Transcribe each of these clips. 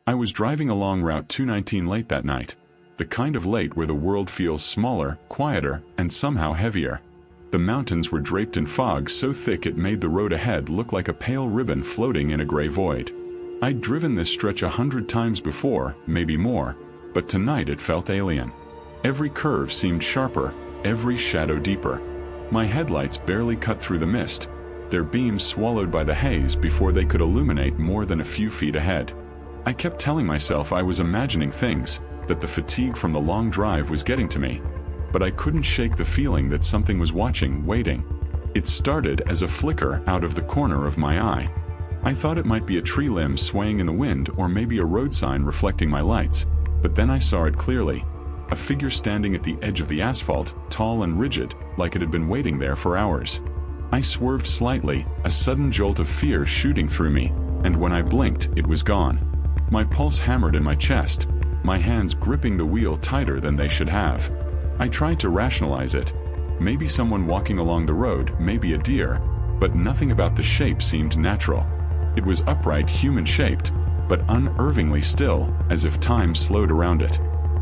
I was driving along Route 219 late that night. The kind of late where the world feels smaller, quieter, and somehow heavier. The mountains were draped in fog so thick it made the road ahead look like a pale ribbon floating in a gray void. I'd driven this stretch 100 times before, maybe more, but tonight it felt alien. Every curve seemed sharper, every shadow deeper. My headlights barely cut through the mist, their beams swallowed by the haze before they could illuminate more than a few feet ahead. I kept telling myself I was imagining things, that the fatigue from the long drive was getting to me. But I couldn't shake the feeling that something was watching, waiting. It started as a flicker out of the corner of my eye. I thought it might be a tree limb swaying in the wind or maybe a road sign reflecting my lights, but then I saw it clearly. A figure standing at the edge of the asphalt, tall and rigid, like it had been waiting there for hours. I swerved slightly, a sudden jolt of fear shooting through me, and when I blinked, it was gone. My pulse hammered in my chest, my hands gripping the wheel tighter than they should have. I tried to rationalize it. Maybe someone walking along the road, maybe a deer, but nothing about the shape seemed natural. It was upright, human-shaped, but unnervingly still, as if time slowed around it.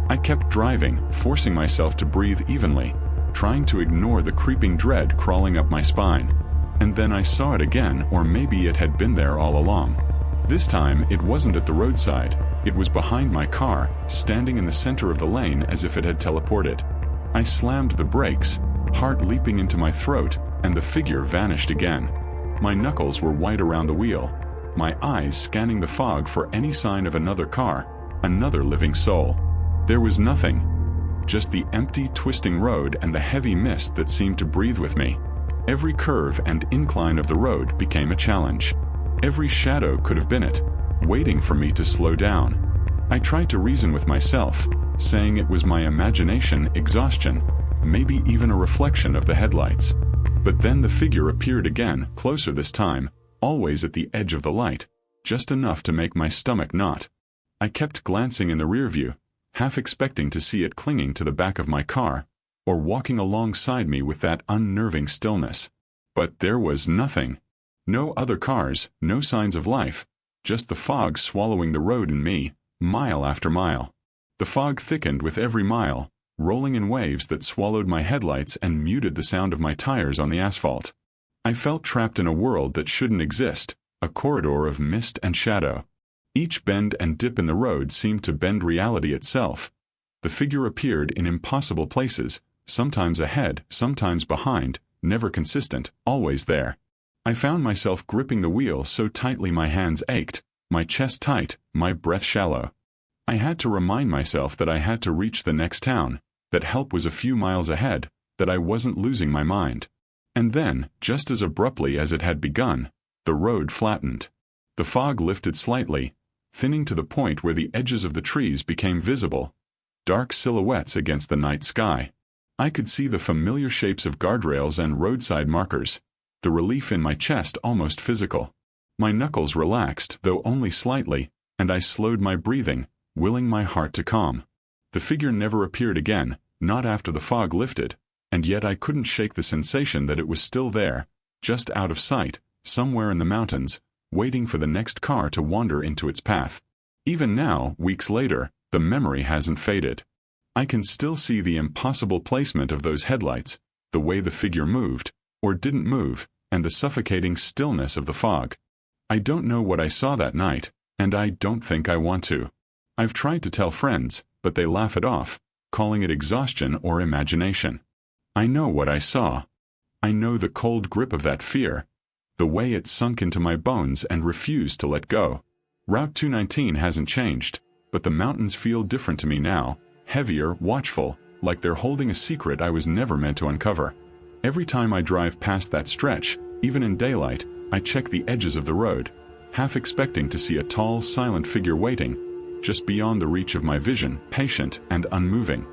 I kept driving, forcing myself to breathe evenly, trying to ignore the creeping dread crawling up my spine. And then I saw it again, or maybe it had been there all along. This time, it wasn't at the roadside. It was behind my car, standing in the center of the lane as if it had teleported. I slammed the brakes, heart leaping into my throat, and the figure vanished again. My knuckles were white around the wheel, my eyes scanning the fog for any sign of another car, another living soul. There was nothing. Just the empty, twisting road and the heavy mist that seemed to breathe with me. Every curve and incline of the road became a challenge. Every shadow could have been it, waiting for me to slow down. I tried to reason with myself, saying it was my imagination, exhaustion, maybe even a reflection of the headlights. But then the figure appeared again, closer this time, always at the edge of the light, just enough to make my stomach knot. I kept glancing in the rearview, half expecting to see it clinging to the back of my car, or walking alongside me with that unnerving stillness. But there was nothing. No other cars, no signs of life, just the fog swallowing the road and me, mile after mile. The fog thickened with every mile, rolling in waves that swallowed my headlights and muted the sound of my tires on the asphalt. I felt trapped in a world that shouldn't exist, a corridor of mist and shadow. Each bend and dip in the road seemed to bend reality itself. The figure appeared in impossible places, sometimes ahead, sometimes behind, never consistent, always there. I found myself gripping the wheel so tightly my hands ached, my chest tight, my breath shallow. I had to remind myself that I had to reach the next town, that help was a few miles ahead, that I wasn't losing my mind. And then, just as abruptly as it had begun, the road flattened. The fog lifted slightly, thinning to the point where the edges of the trees became visible, dark silhouettes against the night sky. I could see the familiar shapes of guardrails and roadside markers, the relief in my chest almost physical. My knuckles relaxed, though only slightly, and I slowed my breathing, willing my heart to calm. The figure never appeared again, not after the fog lifted, and yet I couldn't shake the sensation that it was still there, just out of sight, somewhere in the mountains, waiting for the next car to wander into its path. Even now, weeks later, the memory hasn't faded. I can still see the impossible placement of those headlights, the way the figure moved, or didn't move, and the suffocating stillness of the fog. I don't know what I saw that night, and I don't think I want to. I've tried to tell friends, but they laugh it off, calling it exhaustion or imagination. I know what I saw. I know the cold grip of that fear, the way it sunk into my bones and refused to let go. Route 219 hasn't changed, but the mountains feel different to me now, heavier, watchful, like they're holding a secret I was never meant to uncover. Every time I drive past that stretch, even in daylight, I check the edges of the road, half expecting to see a tall, silent figure waiting, just beyond the reach of my vision, patient and unmoving.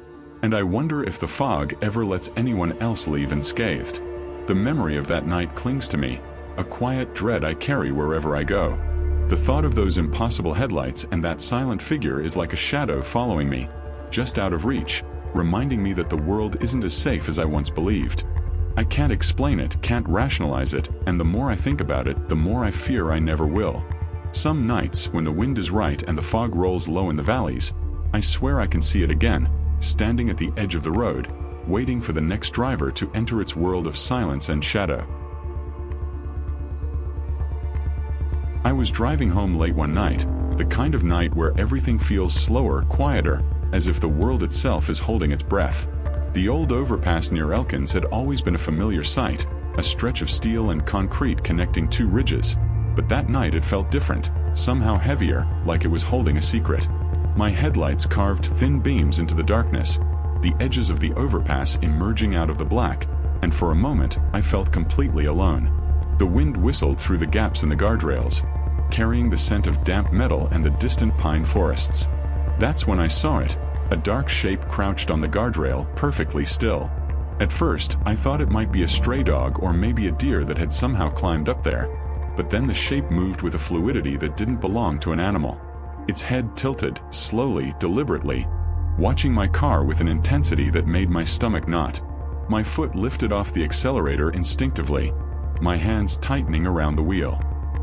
And I wonder if the fog ever lets anyone else leave unscathed. The memory of that night clings to me, a quiet dread I carry wherever I go. The thought of those impossible headlights and that silent figure is like a shadow following me, just out of reach, reminding me that the world isn't as safe as I once believed. I can't explain it, can't rationalize it, and the more I think about it, the more I fear I never will. Some nights, when the wind is right and the fog rolls low in the valleys, I swear I can see it again, standing at the edge of the road, waiting for the next driver to enter its world of silence and shadow. I was driving home late one night, the kind of night where everything feels slower, quieter, as if the world itself is holding its breath. The old overpass near Elkins had always been a familiar sight, a stretch of steel and concrete connecting two ridges. But that night it felt different, somehow heavier, like it was holding a secret. My headlights carved thin beams into the darkness, the edges of the overpass emerging out of the black, and for a moment I felt completely alone. The wind whistled through the gaps in the guardrails, carrying the scent of damp metal and the distant pine forests. That's when I saw it, a dark shape crouched on the guardrail, perfectly still. At first, I thought it might be a stray dog or maybe a deer that had somehow climbed up there. But then the shape moved with a fluidity that didn't belong to an animal. Its head tilted, slowly, deliberately, watching my car with an intensity that made my stomach knot. My foot lifted off the accelerator instinctively, my hands tightening around the wheel.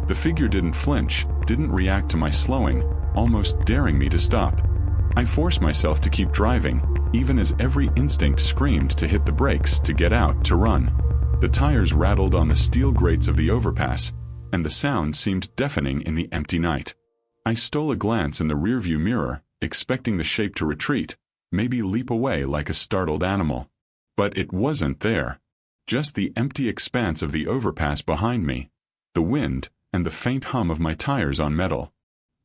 The figure didn't flinch, didn't react to my slowing, almost daring me to stop. I forced myself to keep driving, even as every instinct screamed to hit the brakes, to get out, to run. The tires rattled on the steel grates of the overpass, and the sound seemed deafening in the empty night. I stole a glance in the rearview mirror, expecting the shape to retreat, maybe leap away like a startled animal. But it wasn't there. Just the empty expanse of the overpass behind me, the wind, and the faint hum of my tires on metal.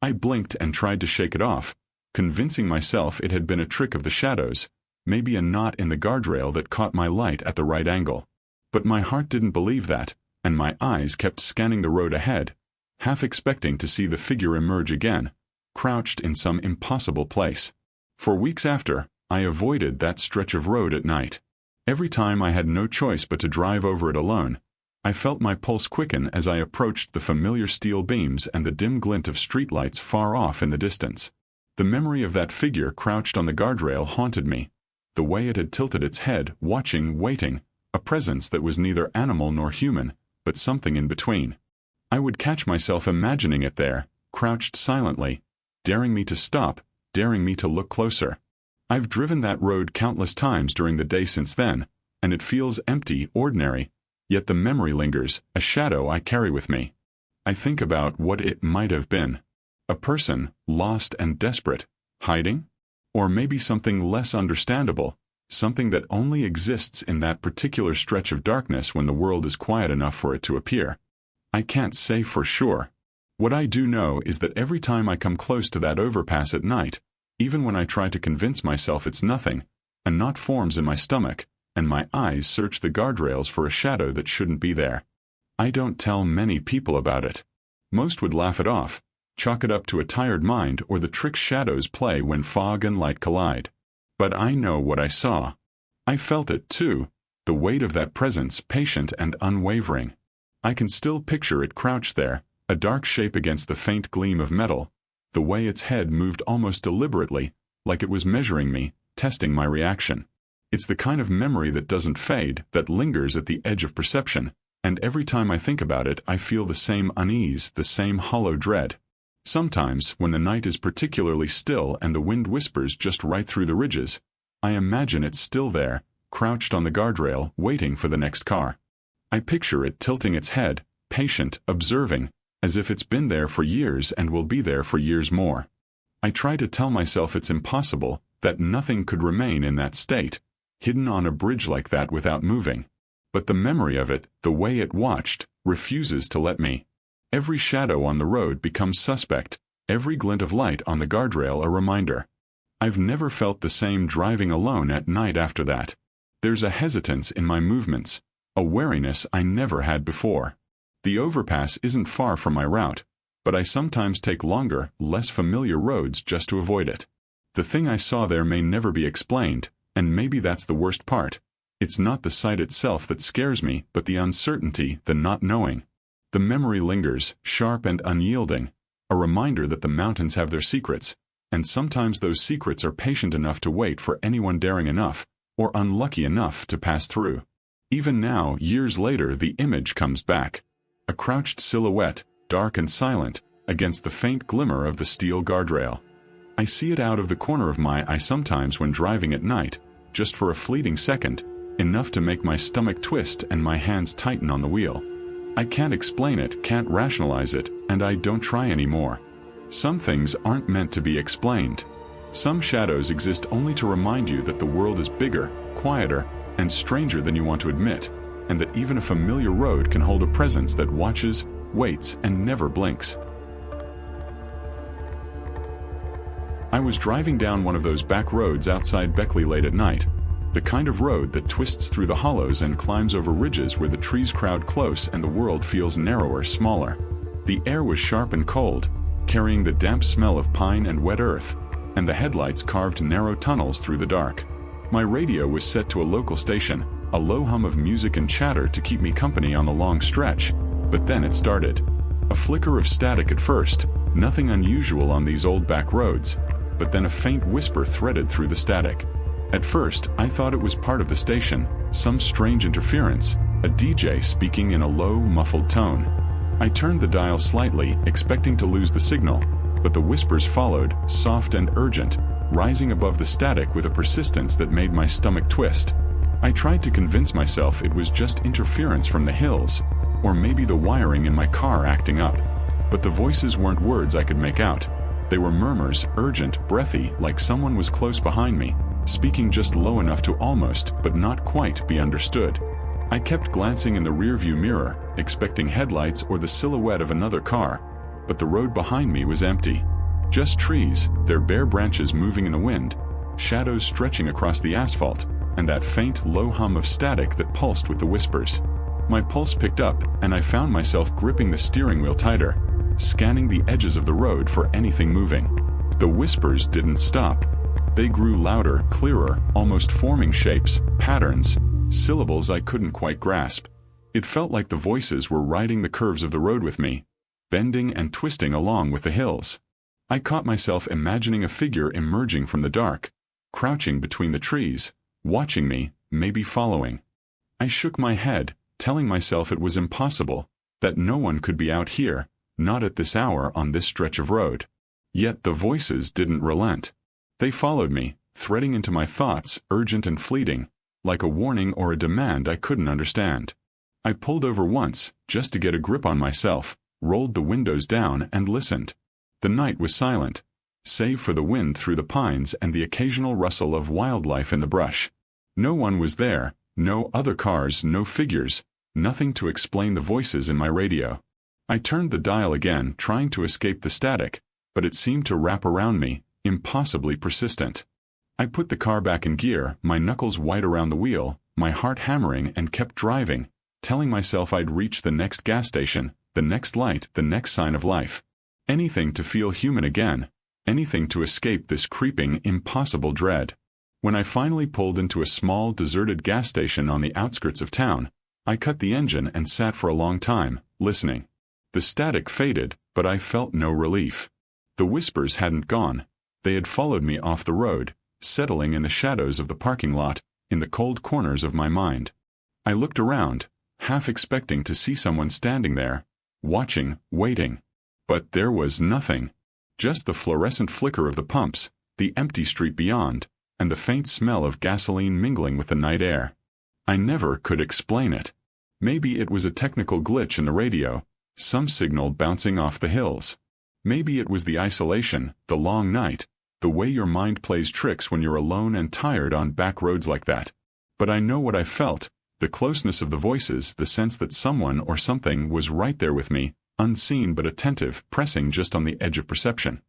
I blinked and tried to shake it off, convincing myself it had been a trick of the shadows, maybe a knot in the guardrail that caught my light at the right angle. But my heart didn't believe that, and my eyes kept scanning the road ahead, half expecting to see the figure emerge again, crouched in some impossible place. For weeks after, I avoided that stretch of road at night. Every time I had no choice but to drive over it alone, I felt my pulse quicken as I approached the familiar steel beams and the dim glint of streetlights far off in the distance. The memory of that figure crouched on the guardrail haunted me, the way it had tilted its head, watching, waiting, a presence that was neither animal nor human, but something in between. I would catch myself imagining it there, crouched silently, daring me to stop, daring me to look closer. I've driven that road countless times during the day since then, and it feels empty, ordinary, yet the memory lingers, a shadow I carry with me. I think about what it might have been. A person, lost and desperate, hiding? Or maybe something less understandable, something that only exists in that particular stretch of darkness when the world is quiet enough for it to appear. I can't say for sure. What I do know is that every time I come close to that overpass at night, even when I try to convince myself it's nothing, a knot forms in my stomach, and my eyes search the guardrails for a shadow that shouldn't be there. I don't tell many people about it. Most would laugh it off, chalk it up to a tired mind or the trick shadows play when fog and light collide. But I know what I saw. I felt it too, the weight of that presence, patient and unwavering. I can still picture it crouched there, a dark shape against the faint gleam of metal, the way its head moved almost deliberately, like it was measuring me, testing my reaction. It's the kind of memory that doesn't fade, that lingers at the edge of perception, and every time I think about it I feel the same unease, the same hollow dread. Sometimes, when the night is particularly still and the wind whispers just right through the ridges, I imagine it's still there, crouched on the guardrail, waiting for the next car. I picture it tilting its head, patient, observing, as if it's been there for years and will be there for years more. I try to tell myself it's impossible, that nothing could remain in that state, hidden on a bridge like that without moving. But the memory of it, the way it watched, refuses to let me. Every shadow on the road becomes suspect, every glint of light on the guardrail a reminder. I've never felt the same driving alone at night after that. There's a hesitance in my movements, a wariness I never had before. The overpass isn't far from my route, but I sometimes take longer, less familiar roads just to avoid it. The thing I saw there may never be explained, and maybe that's the worst part. It's not the sight itself that scares me, but the uncertainty, the not knowing. The memory lingers, sharp and unyielding, a reminder that the mountains have their secrets, and sometimes those secrets are patient enough to wait for anyone daring enough, or unlucky enough to pass through. Even now, years later, the image comes back. A crouched silhouette, dark and silent, against the faint glimmer of the steel guardrail. I see it out of the corner of my eye sometimes when driving at night, just for a fleeting second, enough to make my stomach twist and my hands tighten on the wheel. I can't explain it, can't rationalize it, and I don't try anymore. Some things aren't meant to be explained. Some shadows exist only to remind you that the world is bigger, quieter, and stranger than you want to admit, and that even a familiar road can hold a presence that watches, waits, and never blinks. I was driving down one of those back roads outside Beckley late at night, the kind of road that twists through the hollows and climbs over ridges where the trees crowd close and the world feels narrower, smaller. The air was sharp and cold, carrying the damp smell of pine and wet earth, and the headlights carved narrow tunnels through the dark. My radio was set to a local station, a low hum of music and chatter to keep me company on the long stretch, but then it started. A flicker of static at first, nothing unusual on these old back roads, but then a faint whisper threaded through the static. At first, I thought it was part of the station, some strange interference, a DJ speaking in a low, muffled tone. I turned the dial slightly, expecting to lose the signal, but the whispers followed, soft and urgent, rising above the static with a persistence that made my stomach twist. I tried to convince myself it was just interference from the hills, or maybe the wiring in my car acting up. But the voices weren't words I could make out. They were murmurs, urgent, breathy, like someone was close behind me, speaking just low enough to almost, but not quite, be understood. I kept glancing in the rearview mirror, expecting headlights or the silhouette of another car, but the road behind me was empty. Just trees, their bare branches moving in the wind, shadows stretching across the asphalt, and that faint, low hum of static that pulsed with the whispers. My pulse picked up, and I found myself gripping the steering wheel tighter, scanning the edges of the road for anything moving. The whispers didn't stop. They grew louder, clearer, almost forming shapes, patterns, syllables I couldn't quite grasp. It felt like the voices were riding the curves of the road with me, bending and twisting along with the hills. I caught myself imagining a figure emerging from the dark, crouching between the trees, watching me, maybe following. I shook my head, telling myself it was impossible, that no one could be out here, not at this hour on this stretch of road. Yet the voices didn't relent. They followed me, threading into my thoughts, urgent and fleeting, like a warning or a demand I couldn't understand. I pulled over once, just to get a grip on myself, rolled the windows down and listened. The night was silent, save for the wind through the pines and the occasional rustle of wildlife in the brush. No one was there, no other cars, no figures, nothing to explain the voices in my radio. I turned the dial again, trying to escape the static, but it seemed to wrap around me, impossibly persistent. I put the car back in gear, my knuckles white around the wheel, my heart hammering, and kept driving, telling myself I'd reach the next gas station, the next light, the next sign of life. Anything to feel human again, anything to escape this creeping, impossible dread. When I finally pulled into a small, deserted gas station on the outskirts of town, I cut the engine and sat for a long time, listening. The static faded, but I felt no relief. The whispers hadn't gone. They had followed me off the road, settling in the shadows of the parking lot, in the cold corners of my mind. I looked around, half expecting to see someone standing there, watching, waiting. But there was nothing. Just the fluorescent flicker of the pumps, the empty street beyond, and the faint smell of gasoline mingling with the night air. I never could explain it. Maybe it was a technical glitch in the radio, some signal bouncing off the hills. Maybe it was the isolation, the long night, the way your mind plays tricks when you're alone and tired on back roads like that. But I know what I felt, the closeness of the voices, the sense that someone or something was right there with me, unseen but attentive, pressing just on the edge of perception.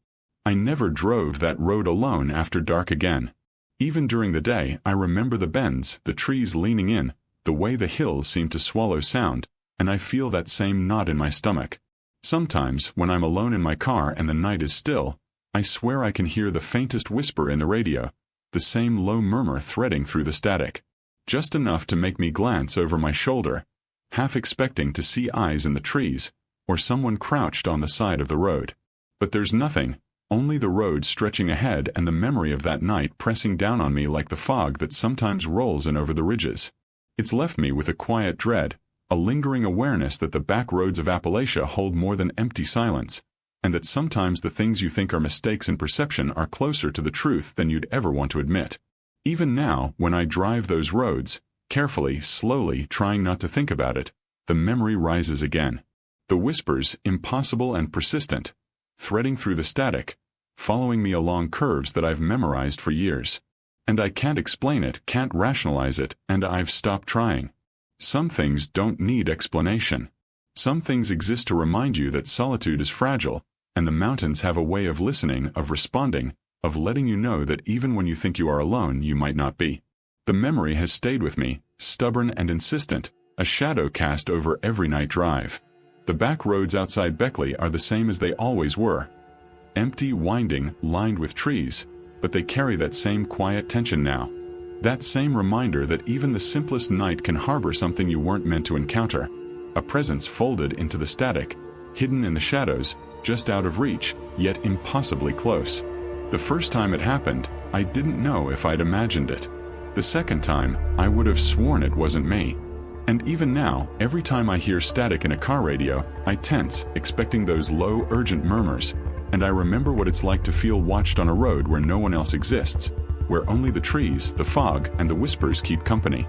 I never drove that road alone after dark again. Even during the day, I remember the bends, the trees leaning in, the way the hills seem to swallow sound, and I feel that same knot in my stomach. Sometimes, when I'm alone in my car and the night is still, I swear I can hear the faintest whisper in the radio, the same low murmur threading through the static, just enough to make me glance over my shoulder, half expecting to see eyes in the trees, or someone crouched on the side of the road. But there's nothing, only the road stretching ahead and the memory of that night pressing down on me like the fog that sometimes rolls in over the ridges. It's left me with a quiet dread, a lingering awareness that the back roads of Appalachia hold more than empty silence, and that sometimes the things you think are mistakes in perception are closer to the truth than you'd ever want to admit. Even now, when I drive those roads, carefully, slowly, trying not to think about it, the memory rises again. The whispers, impossible and persistent, threading through the static, following me along curves that I've memorized for years. And I can't explain it, can't rationalize it, and I've stopped trying. Some things don't need explanation. Some things exist to remind you that solitude is fragile, and the mountains have a way of listening, of responding, of letting you know that even when you think you are alone, you might not be. The memory has stayed with me, stubborn and insistent, a shadow cast over every night drive. The back roads outside Beckley are the same as they always were. Empty, winding, lined with trees, but they carry that same quiet tension now. That same reminder that even the simplest night can harbor something you weren't meant to encounter. A presence folded into the static, hidden in the shadows, just out of reach, yet impossibly close. The first time it happened, I didn't know if I'd imagined it. The second time, I would have sworn it wasn't me. And even now, every time I hear static in a car radio, I tense, expecting those low, urgent murmurs, and I remember what it's like to feel watched on a road where no one else exists, where only the trees, the fog, and the whispers keep company.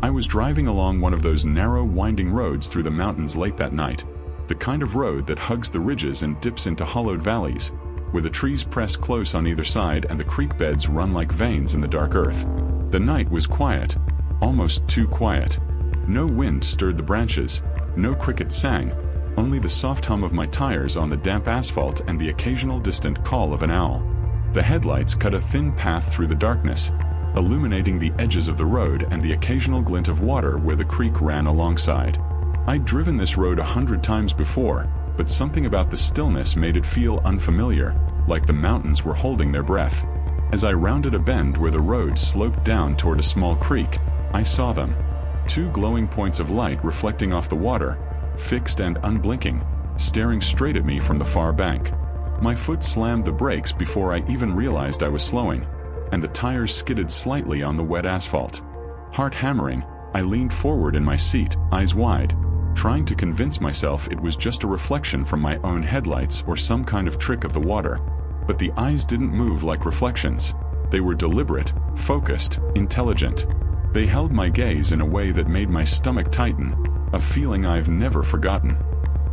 I was driving along one of those narrow, winding roads through the mountains late that night, the kind of road that hugs the ridges and dips into hollowed valleys, where the trees press close on either side and the creek beds run like veins in the dark earth. The night was quiet, almost too quiet. No wind stirred the branches, no cricket sang, only the soft hum of my tires on the damp asphalt and the occasional distant call of an owl. The headlights cut a thin path through the darkness, illuminating the edges of the road and the occasional glint of water where the creek ran alongside. I'd driven this road 100 times before, but something about the stillness made it feel unfamiliar, like the mountains were holding their breath. As I rounded a bend where the road sloped down toward a small creek, I saw them. Two glowing points of light reflecting off the water, fixed and unblinking, staring straight at me from the far bank. My foot slammed the brakes before I even realized I was slowing, and the tires skidded slightly on the wet asphalt. Heart hammering, I leaned forward in my seat, eyes wide, trying to convince myself it was just a reflection from my own headlights or some kind of trick of the water. But the eyes didn't move like reflections. They were deliberate, focused, intelligent. They held my gaze in a way that made my stomach tighten, a feeling I've never forgotten.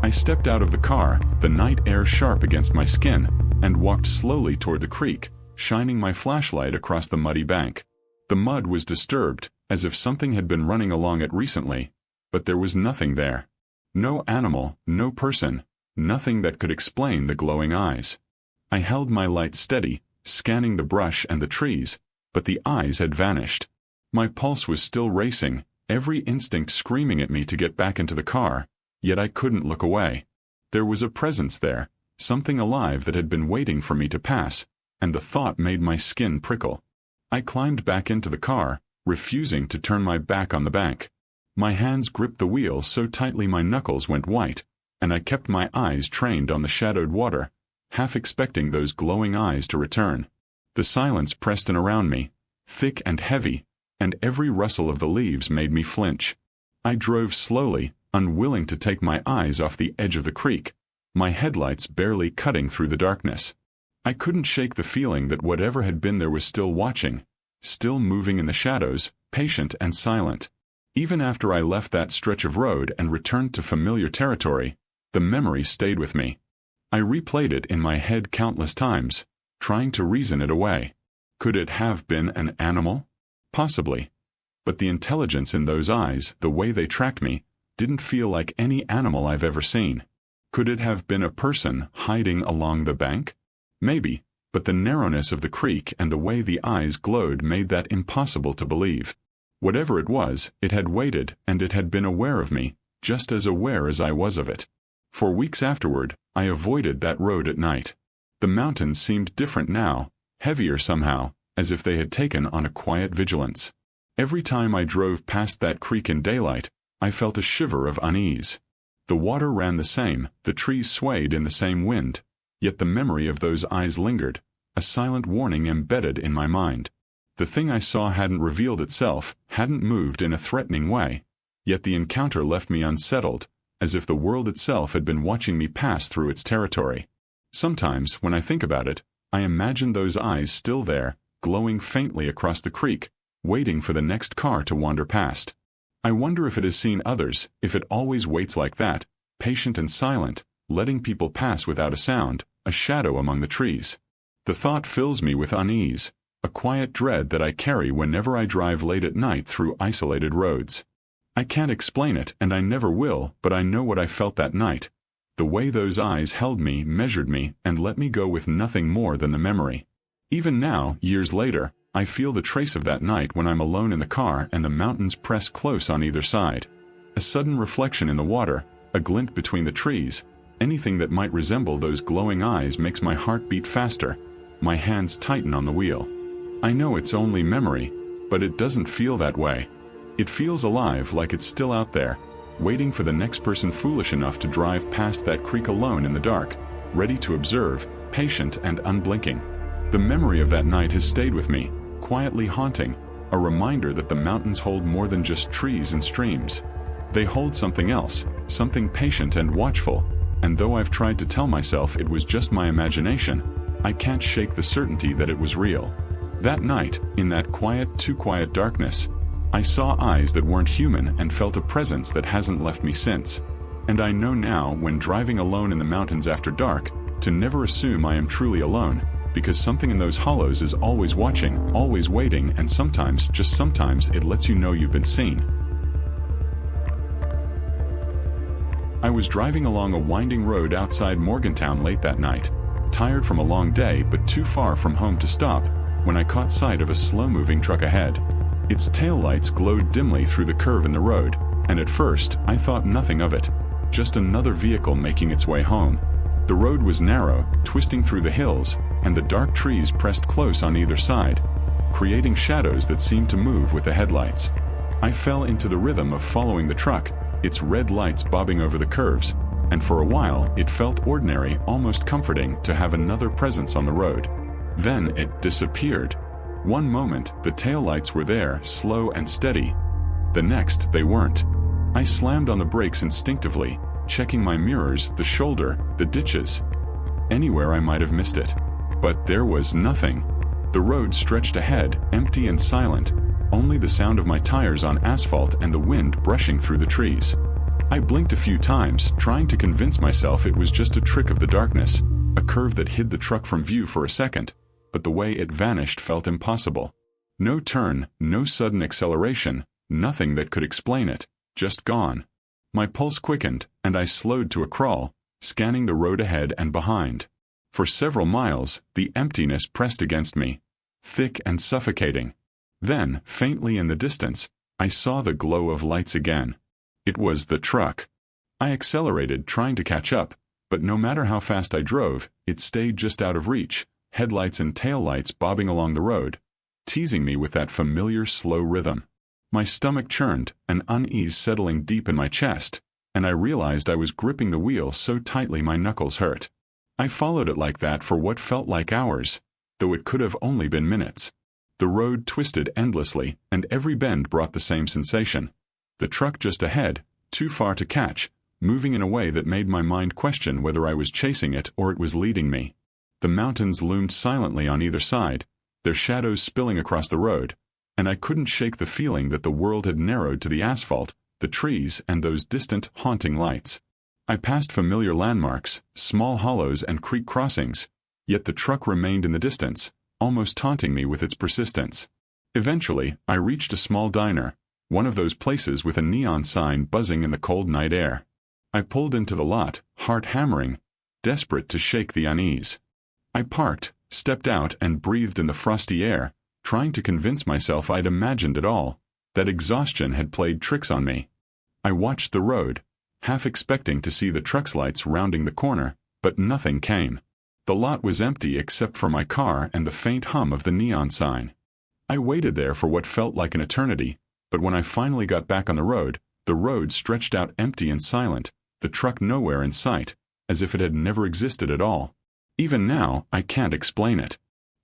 I stepped out of the car, the night air sharp against my skin, and walked slowly toward the creek, shining my flashlight across the muddy bank. The mud was disturbed, as if something had been running along it recently, but there was nothing there. No animal, no person, nothing that could explain the glowing eyes. I held my light steady, scanning the brush and the trees, but the eyes had vanished. My pulse was still racing, every instinct screaming at me to get back into the car, yet I couldn't look away. There was a presence there, something alive that had been waiting for me to pass, and the thought made my skin prickle. I climbed back into the car, refusing to turn my back on the bank. My hands gripped the wheel so tightly my knuckles went white, and I kept my eyes trained on the shadowed water, half expecting those glowing eyes to return. The silence pressed in around me, thick and heavy, and every rustle of the leaves made me flinch. I drove slowly, unwilling to take my eyes off the edge of the creek, my headlights barely cutting through the darkness. I couldn't shake the feeling that whatever had been there was still watching, still moving in the shadows, patient and silent. Even after I left that stretch of road and returned to familiar territory, the memory stayed with me. I replayed it in my head countless times, trying to reason it away. Could it have been an animal? Possibly. But the intelligence in those eyes, the way they tracked me, didn't feel like any animal I've ever seen. Could it have been a person hiding along the bank? Maybe, but the narrowness of the creek and the way the eyes glowed made that impossible to believe. Whatever it was, it had waited, and it had been aware of me, just as aware as I was of it. For weeks afterward, I avoided that road at night. The mountains seemed different now, heavier somehow, as if they had taken on a quiet vigilance. Every time I drove past that creek in daylight, I felt a shiver of unease. The water ran the same, the trees swayed in the same wind, yet the memory of those eyes lingered, a silent warning embedded in my mind. The thing I saw hadn't revealed itself, hadn't moved in a threatening way, yet the encounter left me unsettled, as if the world itself had been watching me pass through its territory. Sometimes, when I think about it, I imagine those eyes still there, glowing faintly across the creek, waiting for the next car to wander past. I wonder if it has seen others, if it always waits like that, patient and silent, letting people pass without a sound, a shadow among the trees. The thought fills me with unease, a quiet dread that I carry whenever I drive late at night through isolated roads. I can't explain it, and I never will, but I know what I felt that night. The way those eyes held me, measured me, and let me go with nothing more than the memory. Even now, years later, I feel the trace of that night when I'm alone in the car and the mountains press close on either side. A sudden reflection in the water, a glint between the trees, anything that might resemble those glowing eyes makes my heart beat faster. My hands tighten on the wheel. I know it's only memory, but it doesn't feel that way. It feels alive, like it's still out there, waiting for the next person foolish enough to drive past that creek alone in the dark, ready to observe, patient and unblinking. The memory of that night has stayed with me, quietly haunting, a reminder that the mountains hold more than just trees and streams. They hold something else, something patient and watchful, and though I've tried to tell myself it was just my imagination, I can't shake the certainty that it was real. That night, in that quiet, too quiet darkness, I saw eyes that weren't human and felt a presence that hasn't left me since. And I know now, when driving alone in the mountains after dark, to never assume I am truly alone, because something in those hollows is always watching, always waiting, and sometimes, just sometimes, it lets you know you've been seen. I was driving along a winding road outside Morgantown late that night, tired from a long day but too far from home to stop, when I caught sight of a slow-moving truck ahead. Its taillights glowed dimly through the curve in the road, and at first, I thought nothing of it. Just another vehicle making its way home. The road was narrow, twisting through the hills, and the dark trees pressed close on either side, creating shadows that seemed to move with the headlights. I fell into the rhythm of following the truck, its red lights bobbing over the curves, and for a while it felt ordinary, almost comforting, to have another presence on the road. Then it disappeared. One moment, the taillights were there, slow and steady. The next, they weren't. I slammed on the brakes instinctively, checking my mirrors, the shoulder, the ditches. Anywhere I might have missed it. But there was nothing. The road stretched ahead, empty and silent, only the sound of my tires on asphalt and the wind brushing through the trees. I blinked a few times, trying to convince myself it was just a trick of the darkness, a curve that hid the truck from view for a second, but the way it vanished felt impossible. No turn, no sudden acceleration, nothing that could explain it, just gone. My pulse quickened, and I slowed to a crawl, scanning the road ahead and behind. For several miles, the emptiness pressed against me, thick and suffocating. Then, faintly in the distance, I saw the glow of lights again. It was the truck. I accelerated, trying to catch up, but no matter how fast I drove, it stayed just out of reach, headlights and taillights bobbing along the road, teasing me with that familiar slow rhythm. My stomach churned, an unease settling deep in my chest, and I realized I was gripping the wheel so tightly my knuckles hurt. I followed it like that for what felt like hours, though it could have only been minutes. The road twisted endlessly, and every bend brought the same sensation. The truck just ahead, too far to catch, moving in a way that made my mind question whether I was chasing it or it was leading me. The mountains loomed silently on either side, their shadows spilling across the road, and I couldn't shake the feeling that the world had narrowed to the asphalt, the trees, and those distant, haunting lights. I passed familiar landmarks, small hollows and creek crossings, yet the truck remained in the distance, almost taunting me with its persistence. Eventually, I reached a small diner, one of those places with a neon sign buzzing in the cold night air. I pulled into the lot, heart hammering, desperate to shake the unease. I parked, stepped out, and breathed in the frosty air, trying to convince myself I'd imagined it all, that exhaustion had played tricks on me. I watched the road, half expecting to see the truck's lights rounding the corner, but nothing came. The lot was empty except for my car and the faint hum of the neon sign. I waited there for what felt like an eternity, but when I finally got back on the road stretched out empty and silent, the truck nowhere in sight, as if it had never existed at all. Even now, I can't explain it.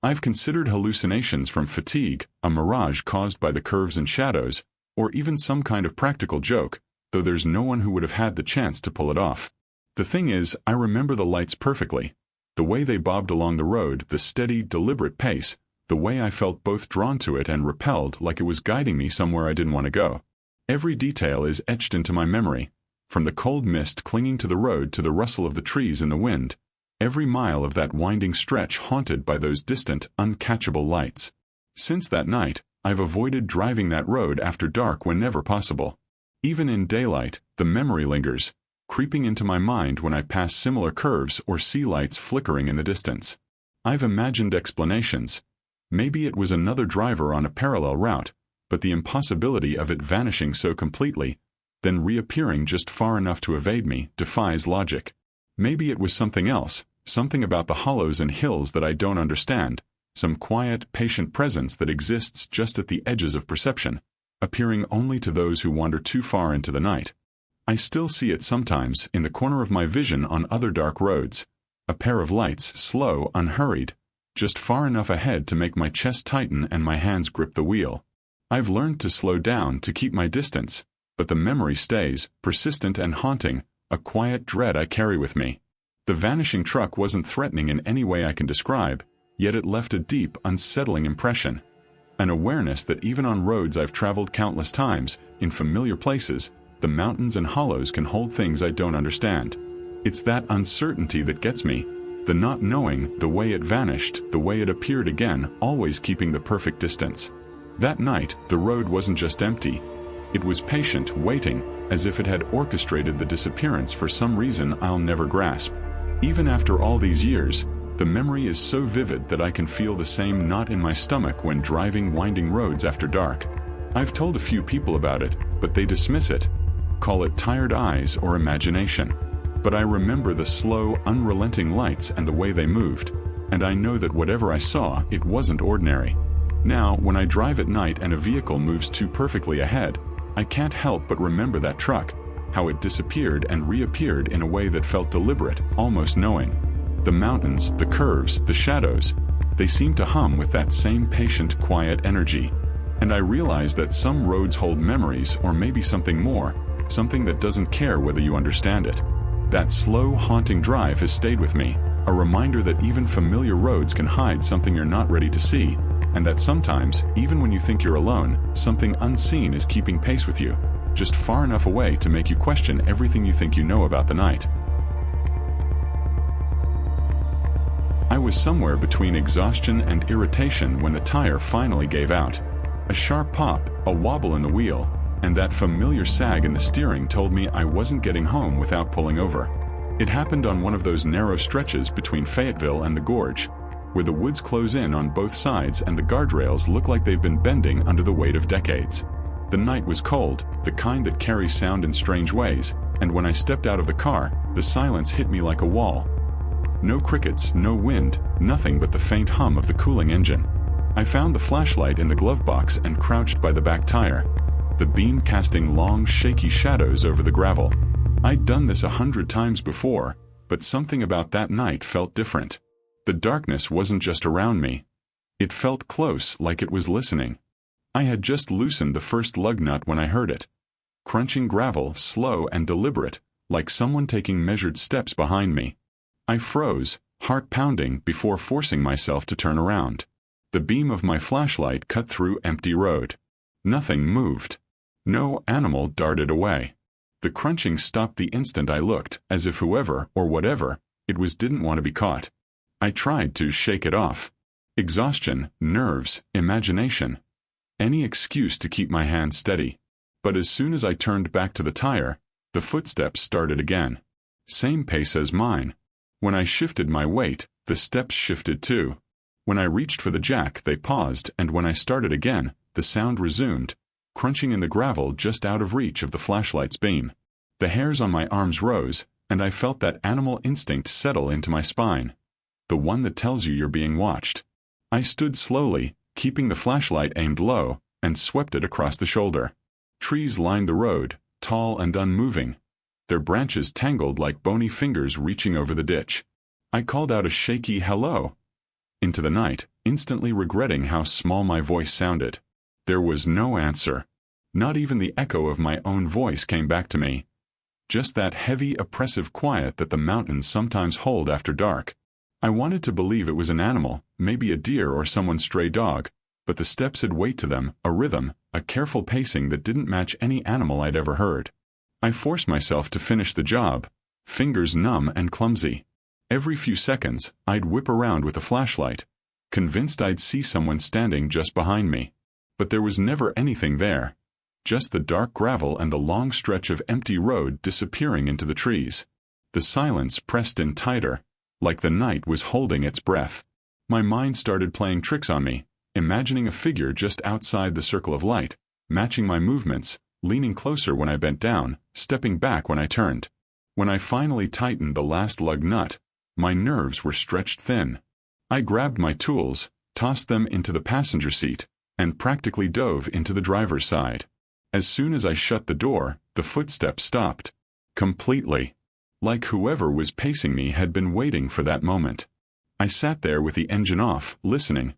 I've considered hallucinations from fatigue, a mirage caused by the curves and shadows, or even some kind of practical joke, though there's no one who would have had the chance to pull it off. The thing is, I remember the lights perfectly. The way they bobbed along the road, the steady, deliberate pace, the way I felt both drawn to it and repelled like it was guiding me somewhere I didn't want to go. Every detail is etched into my memory, from the cold mist clinging to the road to the rustle of the trees in the wind, every mile of that winding stretch haunted by those distant, uncatchable lights. Since that night, I've avoided driving that road after dark whenever possible. Even in daylight, the memory lingers, creeping into my mind when I pass similar curves or see lights flickering in the distance. I've imagined explanations. Maybe it was another driver on a parallel route, but the impossibility of it vanishing so completely, then reappearing just far enough to evade me, defies logic. Maybe it was something else, something about the hollows and hills that I don't understand, some quiet, patient presence that exists just at the edges of perception, appearing only to those who wander too far into the night. I still see it sometimes in the corner of my vision on other dark roads, a pair of lights, slow, unhurried, just far enough ahead to make my chest tighten and my hands grip the wheel. I've learned to slow down to keep my distance, but the memory stays, persistent and haunting, a quiet dread I carry with me. The vanishing truck wasn't threatening in any way I can describe, yet it left a deep, unsettling impression. An awareness that even on roads I've traveled countless times, in familiar places, the mountains and hollows can hold things I don't understand. It's that uncertainty that gets me, the not knowing, the way it vanished, the way it appeared again, always keeping the perfect distance. That night, the road wasn't just empty. It was patient, waiting, as if it had orchestrated the disappearance for some reason I'll never grasp. Even after all these years, the memory is so vivid that I can feel the same knot in my stomach when driving winding roads after dark. I've told a few people about it, but they dismiss it, call it tired eyes or imagination. But I remember the slow, unrelenting lights and the way they moved, and I know that whatever I saw, it wasn't ordinary. Now, when I drive at night and a vehicle moves too perfectly ahead, I can't help but remember that truck, how it disappeared and reappeared in a way that felt deliberate, almost knowing. The mountains, the curves, the shadows, they seem to hum with that same patient, quiet energy. And I realize that some roads hold memories or maybe something more, something that doesn't care whether you understand it. That slow, haunting drive has stayed with me, a reminder that even familiar roads can hide something you're not ready to see, and that sometimes, even when you think you're alone, something unseen is keeping pace with you, just far enough away to make you question everything you think you know about the night. I was somewhere between exhaustion and irritation when the tire finally gave out. A sharp pop, a wobble in the wheel, and that familiar sag in the steering told me I wasn't getting home without pulling over. It happened on one of those narrow stretches between Fayetteville and the gorge, where the woods close in on both sides and the guardrails look like they've been bending under the weight of decades. The night was cold, the kind that carries sound in strange ways, and when I stepped out of the car, the silence hit me like a wall. No crickets, no wind, nothing but the faint hum of the cooling engine. I found the flashlight in the glove box and crouched by the back tire, the beam casting long, shaky shadows over the gravel. I'd done this 100 times before, but something about that night felt different. The darkness wasn't just around me. It felt close, like it was listening. I had just loosened the first lug nut when I heard it. Crunching gravel, slow and deliberate, like someone taking measured steps behind me. I froze, heart pounding, before forcing myself to turn around. The beam of my flashlight cut through empty road. Nothing moved. No animal darted away. The crunching stopped the instant I looked, as if whoever, or whatever, it was didn't want to be caught. I tried to shake it off. Exhaustion, nerves, imagination. Any excuse to keep my hand steady. But as soon as I turned back to the tire, the footsteps started again. Same pace as mine. When I shifted my weight, the steps shifted too. When I reached for the jack, they paused, and when I started again, the sound resumed, crunching in the gravel just out of reach of the flashlight's beam. The hairs on my arms rose, and I felt that animal instinct settle into my spine. The one that tells you you're being watched. I stood slowly, keeping the flashlight aimed low, and swept it across the shoulder. Trees lined the road, tall and unmoving, their branches tangled like bony fingers reaching over the ditch. I called out a shaky hello into the night, instantly regretting how small my voice sounded. There was no answer. Not even the echo of my own voice came back to me. Just that heavy, oppressive quiet that the mountains sometimes hold after dark. I wanted to believe it was an animal, maybe a deer or someone's stray dog, but the steps had weight to them, a rhythm, a careful pacing that didn't match any animal I'd ever heard. I forced myself to finish the job, fingers numb and clumsy. Every few seconds, I'd whip around with a flashlight, convinced I'd see someone standing just behind me. But there was never anything there. Just the dark gravel and the long stretch of empty road disappearing into the trees. The silence pressed in tighter, like the night was holding its breath. My mind started playing tricks on me, imagining a figure just outside the circle of light, matching my movements, leaning closer when I bent down, stepping back when I turned. When I finally tightened the last lug nut, my nerves were stretched thin. I grabbed my tools, tossed them into the passenger seat, and practically dove into the driver's side. As soon as I shut the door, the footsteps stopped. Completely. Like whoever was pacing me had been waiting for that moment. I sat there with the engine off, listening,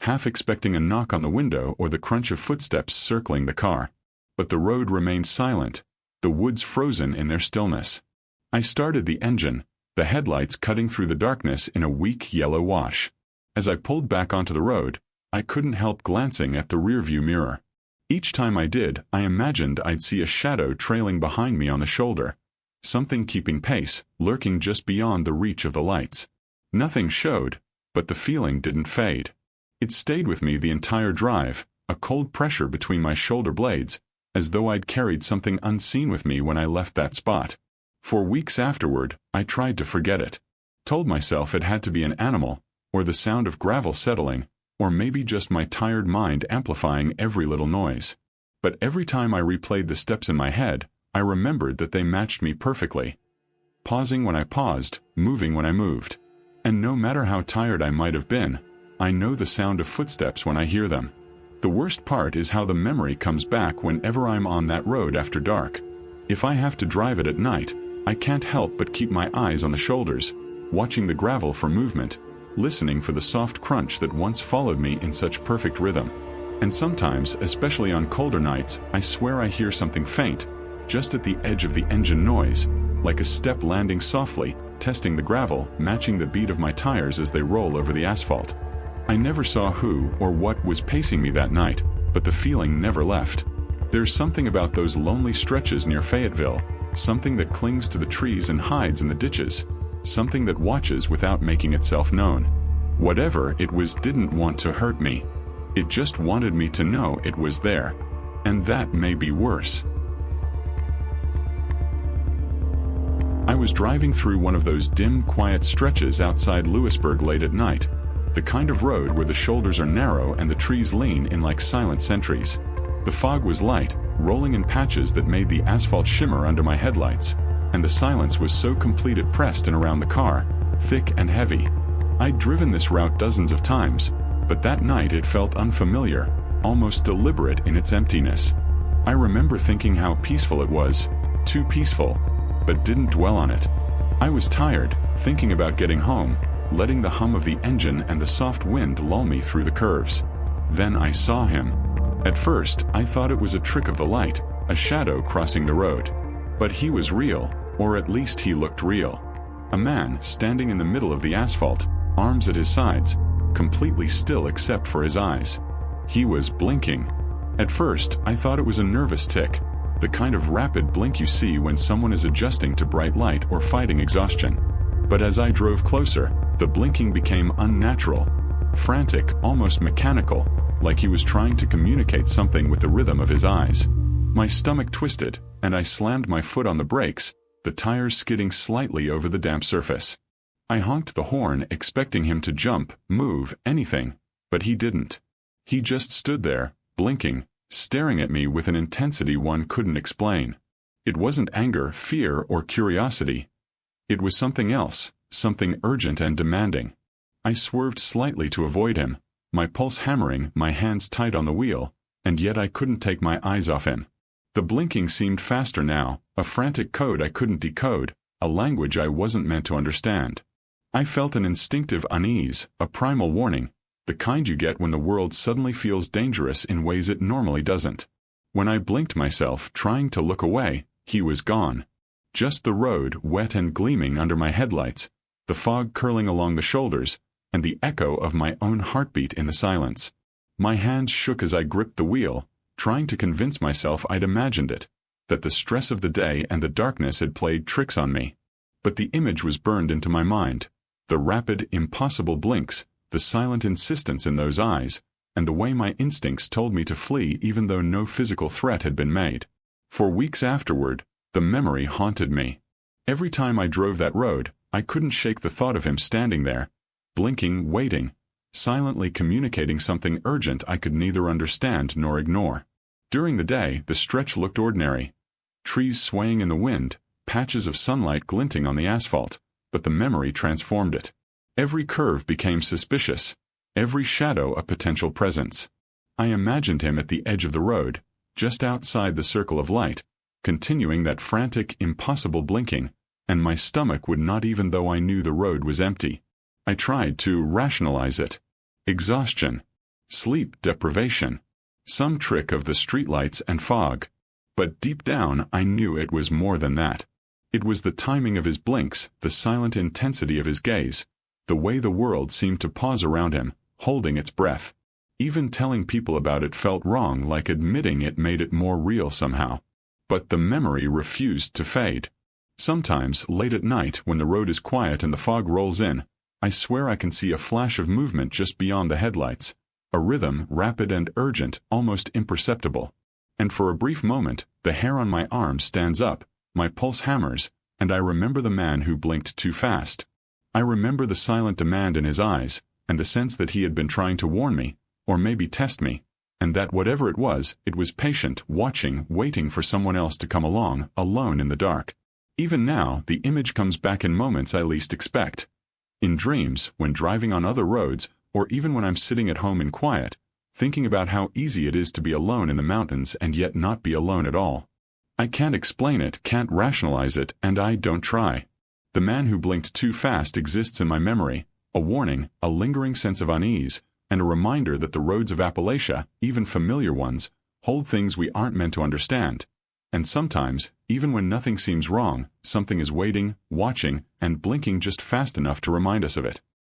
half expecting a knock on the window or the crunch of footsteps circling the car. But the road remained silent, the woods frozen in their stillness. I started the engine, the headlights cutting through the darkness in a weak yellow wash. As I pulled back onto the road, I couldn't help glancing at the rearview mirror. Each time I did, I imagined I'd see a shadow trailing behind me on the shoulder. Something keeping pace, lurking just beyond the reach of the lights. Nothing showed, but the feeling didn't fade. It stayed with me the entire drive, a cold pressure between my shoulder blades, as though I'd carried something unseen with me when I left that spot. For weeks afterward, I tried to forget it. Told myself it had to be an animal, or the sound of gravel settling, or maybe just my tired mind amplifying every little noise. But every time I replayed the steps in my head, I remembered that they matched me perfectly. Pausing when I paused, moving when I moved. And no matter how tired I might have been, I know the sound of footsteps when I hear them. The worst part is how the memory comes back whenever I'm on that road after dark. If I have to drive it at night, I can't help but keep my eyes on the shoulders, watching the gravel for movement, listening for the soft crunch that once followed me in such perfect rhythm. And sometimes, especially on colder nights, I swear I hear something faint, just at the edge of the engine noise, like a step landing softly, testing the gravel, matching the beat of my tires as they roll over the asphalt. I never saw who or what was pacing me that night, but the feeling never left. There's something about those lonely stretches near Fayetteville, something that clings to the trees and hides in the ditches, something that watches without making itself known. Whatever it was didn't want to hurt me. It just wanted me to know it was there. And that may be worse. I was driving through one of those dim, quiet stretches outside Lewisburg late at night, the kind of road where the shoulders are narrow and the trees lean in like silent sentries. The fog was light, rolling in patches that made the asphalt shimmer under my headlights, and the silence was so complete it pressed in around the car, thick and heavy. I'd driven this route dozens of times, but that night it felt unfamiliar, almost deliberate in its emptiness. I remember thinking how peaceful it was, too peaceful, but didn't dwell on it. I was tired, thinking about getting home, letting the hum of the engine and the soft wind lull me through the curves. Then I saw him. At first, I thought it was a trick of the light, a shadow crossing the road. But he was real, or at least he looked real. A man standing in the middle of the asphalt, arms at his sides, completely still except for his eyes. He was blinking. At first, I thought it was a nervous tic, the kind of rapid blink you see when someone is adjusting to bright light or fighting exhaustion. But as I drove closer, the blinking became unnatural, frantic, almost mechanical, like he was trying to communicate something with the rhythm of his eyes. My stomach twisted, and I slammed my foot on the brakes, the tires skidding slightly over the damp surface. I honked the horn, expecting him to jump, move, anything, but he didn't. He just stood there, blinking, staring at me with an intensity one couldn't explain. It wasn't anger, fear, or curiosity. It was something else, something urgent and demanding. I swerved slightly to avoid him, my pulse hammering, my hands tight on the wheel, and yet I couldn't take my eyes off him. The blinking seemed faster now, a frantic code I couldn't decode, a language I wasn't meant to understand. I felt an instinctive unease, a primal warning, the kind you get when the world suddenly feels dangerous in ways it normally doesn't. When I blinked myself, trying to look away, he was gone. Just the road, wet and gleaming under my headlights, the fog curling along the shoulders, and the echo of my own heartbeat in the silence. My hands shook as I gripped the wheel, trying to convince myself I'd imagined it, that the stress of the day and the darkness had played tricks on me. But the image was burned into my mind. The rapid, impossible blinks, the silent insistence in those eyes, and the way my instincts told me to flee even though no physical threat had been made. For weeks afterward, the memory haunted me. Every time I drove that road, I couldn't shake the thought of him standing there, blinking, waiting, silently communicating something urgent I could neither understand nor ignore. During the day, the stretch looked ordinary. Trees swaying in the wind, patches of sunlight glinting on the asphalt, but the memory transformed it. Every curve became suspicious, every shadow a potential presence. I imagined him at the edge of the road, just outside the circle of light, continuing that frantic, impossible blinking, and my stomach would not even though I knew the road was empty. I tried to rationalize it. Exhaustion, sleep deprivation, some trick of the streetlights and fog. But deep down I knew it was more than that. It was the timing of his blinks, the silent intensity of his gaze, the way the world seemed to pause around him, holding its breath. Even telling people about it felt wrong, like admitting it made it more real somehow. But the memory refused to fade. Sometimes, late at night, when the road is quiet and the fog rolls in, I swear I can see a flash of movement just beyond the headlights, a rhythm, rapid and urgent, almost imperceptible. And for a brief moment, the hair on my arm stands up, my pulse hammers, and I remember the man who blinked too fast. I remember the silent demand in his eyes, and the sense that he had been trying to warn me, or maybe test me, and that whatever it was patient, watching, waiting for someone else to come along, alone in the dark. Even now, the image comes back in moments I least expect. In dreams, when driving on other roads, or even when I'm sitting at home in quiet, thinking about how easy it is to be alone in the mountains and yet not be alone at all. I can't explain it, can't rationalize it, and I don't try. The man who blinked too fast exists in my memory, a warning, a lingering sense of unease, and a reminder that the roads of Appalachia, even familiar ones, hold things we aren't meant to understand. And sometimes, even when nothing seems wrong, something is waiting, watching, and blinking just fast enough to remind us of it.